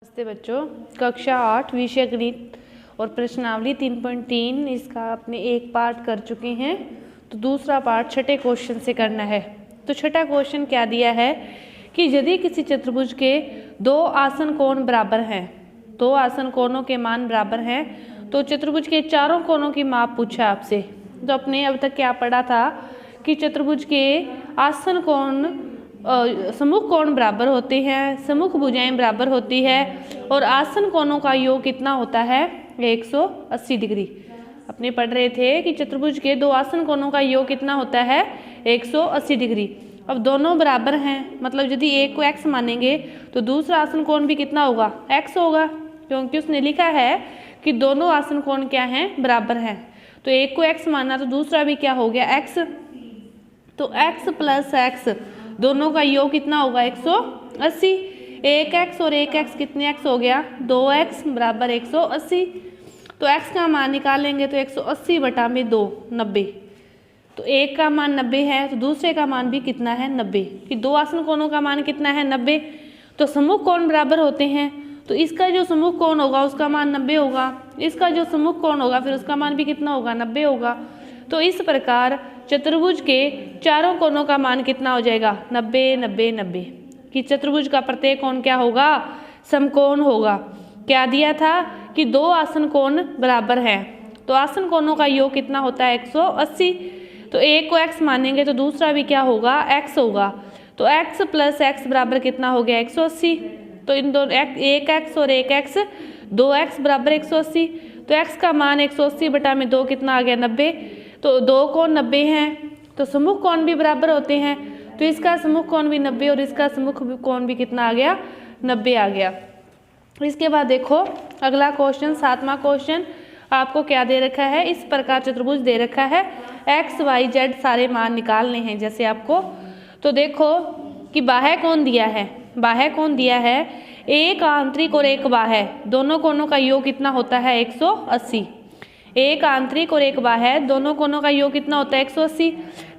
नमस्ते बच्चों, कक्षा 8 विषय गणित और प्रश्नावली 3.3 इसका आपने एक पार्ट कर चुके हैं। तो दूसरा पार्ट छठे क्वेश्चन से करना है। तो छठा क्वेश्चन क्या दिया है कि यदि किसी चतुर्भुज के दो आसन कोण बराबर हैं, दो आसन कोणों के मान बराबर हैं, तो चतुर्भुज के चारों कोणों की माप पूछा आपसे। तो अपने अब तक क्या पढ़ा था कि चतुर्भुज के आसन कोण सम्मुख कोण बराबर होते हैं, सम्मुख भुजाएं बराबर होती है और आसन कोणों का योग कितना होता है 180 डिग्री। अपने पढ़ रहे थे कि चतुर्भुज के दो आसन कोणों का योग कितना होता है 180 डिग्री। अब दोनों बराबर हैं, मतलब यदि एक को x मानेंगे तो दूसरा आसन कोण भी कितना होगा x होगा, क्योंकि उसने लिखा है कि दोनों आसन कोण क्या हैं बराबर हैं। तो एक को x माना तो दूसरा भी क्या हो गया x। तो x प्लस x दोनों का योग कितना होगा 180। एक x और एक x कितने x हो गया 2x बराबर 180। तो x का मान निकालेंगे तो 180 बटा में 2 90। तो एक का मान 90 है तो दूसरे का मान भी कितना है 90, कि दो आसन कोणों का मान कितना है 90। तो सम्मुख कोण बराबर होते हैं, तो इसका जो सम्मुख कोण होगा उसका मान 90 होगा, इसका जो सम्मुख कोण होगा फिर उसका मान भी कितना होगा 90 होगा। तो इस प्रकार चतुर्भुज के चारों कोणों का मान कितना हो जाएगा 90 90 90, कि चतुर्भुज का प्रत्येक कोण क्या होगा समकोण होगा। क्या दिया था कि दो आसन कोण बराबर हैं, तो आसन कोणों का योग कितना होता है 180। तो एक को x मानेंगे तो दूसरा भी क्या होगा x होगा। तो x प्लस x बराबर कितना हो गया 180। तो इन दोनों एक x और एक x 2x बराबर 180। तो x का मान 180 बटा में 2 कितना आ गया 90। तो दो कोण 90 हैं तो सम्मुख कोण भी बराबर होते हैं, तो इसका सम्मुख कोण भी 90 और इसका सम्मुख कोण भी कितना आ गया 90 आ गया। इसके बाद देखो अगला क्वेश्चन, सातवां क्वेश्चन आपको क्या दे रखा है, इस प्रकार चतुर्भुज दे रखा है x y z सारे मान निकालने हैं जैसे आपको। तो देखो कि बाह्य कोण दिया है, बाह्य कोण दिया है एक आंतरिक और एक बाह्य, दोनों कोणों का योग कितना होता है 180। एक आंतरिक और एक बाह्य दोनों कोणों का योग कितना होता है 180।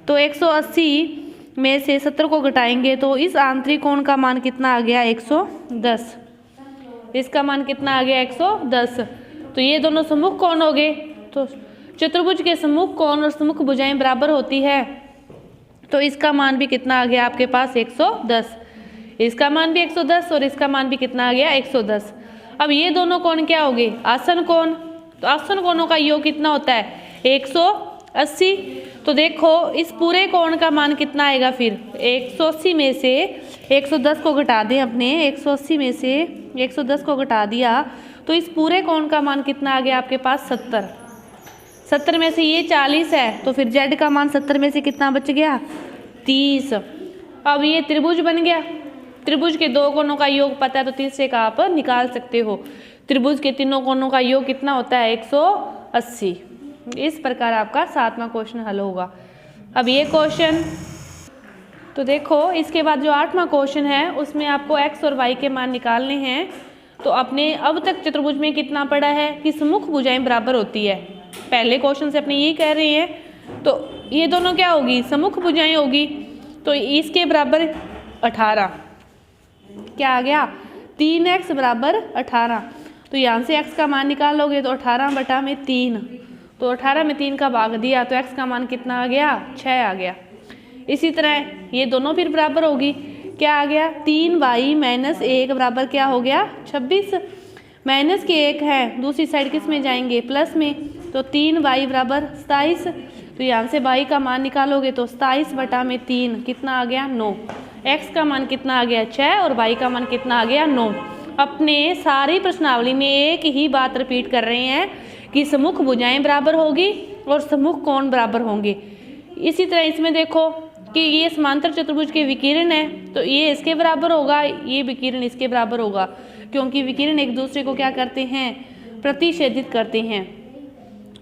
तो 180 में से 70 को घटाएंगे तो इस आंतरिक कोण का मान कितना आ गया 110, इसका मान कितना आ गया 110। तो ये दोनों सम्मुख कोण हो गए। तो चतुर्भुज के सम्मुख कोण और सम्मुख भुजाएं बराबर होती है, तो इसका मान भी कितना आ गया आपके पास 110, इसका मान भी 110 और इसका मान भी कितना आ गया 110। अब ये दोनों कोण क्या हो गए आसन कोण, तो आसन कोणों का योग कितना होता है 180। तो देखो इस पूरे कोण का मान कितना आएगा फिर 180 में से 110 को घटा दें, अपने 180 में से 110 को घटा दिया तो इस पूरे कोण का मान कितना आ गया आपके पास 70। 70 में से ये 40 है तो फिर z का मान 70 में से कितना बच गया 30। अब ये त्रिभुज बन गया। त्रिभुज के दो कोणों का योग पता है तो तीसरे का आप निकाल सकते हो। त्रिभुज के तीनों कोणों का योग कितना होता है 180। इस प्रकार आपका सातवां क्वेश्चन हल होगा। अब ये क्वेश्चन तो देखो इसके बाद जो आठवां क्वेश्चन है उसमें आपको x और y के मान निकालने हैं। तो अपने अब तक चतुर्भुज में कितना पड़ा है कि सम्मुख भुजाएं बराबर होती है, पहले क्वेश्चन से अपने यही कह रहे हैं। तो ये दोनों क्या होगी सम्मुख भुजाएं होगी, तो इसके बराबर 18 क्या आ गया 3x बराबर 18। तो यहाँ से x का मान निकालोगे तो 18 बटा में 3, तो 18 में 3 का भाग दिया तो x का मान कितना आ गया 6 आ गया। इसी तरह ये दोनों फिर बराबर होगी, क्या आ गया 3y माइनस 1 बराबर क्या हो गया 26। माइनस के 1 है दूसरी साइड किस में जाएंगे प्लस में, तो 3y बराबर 27। तो यहाँ से y का मान निकालोगे तो 27 बटा में 3 कितना आ गया 9। x का मान कितना आ गया 6 और y का मान कितना आ गया 9। अपने सारी प्रश्नावली में एक ही बात रिपीट कर रहे हैं कि सम्मुख भुजाएं बराबर होगी और सम्मुख कोण बराबर होंगे। इसी तरह इसमें देखो कि ये समांतर चतुर्भुज के विकिरण है तो ये इसके बराबर होगा, ये विकिरण इसके बराबर होगा, क्योंकि विकिरण एक दूसरे को क्या करते हैं प्रतिच्छेदित करते हैं।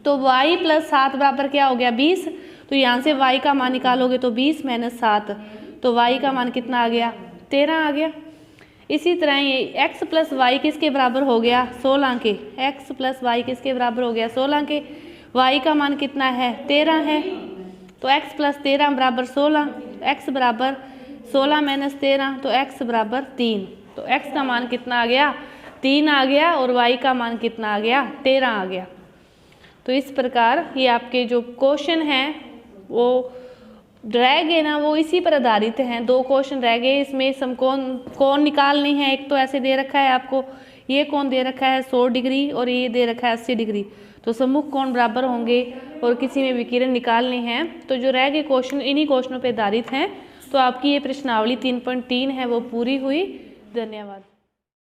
तो y प्लस 7 बराबर क्या हो गया 20। तो यहाँ से y का मान निकालोगे तो 20 माइनस 7, तो y का मान कितना आ गया 13 आ गया। इसी तरह ये x प्लस वाई किसके बराबर हो गया 16 के, x प्लस वाई किसके बराबर हो गया 16 के। y का मान कितना है 13 है, तो x प्लस 13 बराबर 16, x बराबर 16 माइनस 13 तो x बराबर 3। तो x का मान कितना आ गया 3 आ गया और y का मान कितना आ गया 13 आ गया। तो इस प्रकार ये आपके जो क्वेश्चन हैं वो रह गए ना, वो इसी पर आधारित हैं। 2 क्वेश्चन रह गए, इसमें समकोण निकालनी है। एक तो ऐसे दे रखा है आपको, ये कोण दे रखा है 100 डिग्री और ये दे रखा है 80 डिग्री, तो सम्मुख कोण बराबर होंगे और किसी में विकिरण निकालनी है। तो जो रह गए क्वेश्चन इन्हीं क्वेश्चनों पर आधारित हैं। तो आपकी ये प्रश्नावली 3.3 है वो पूरी हुई। धन्यवाद।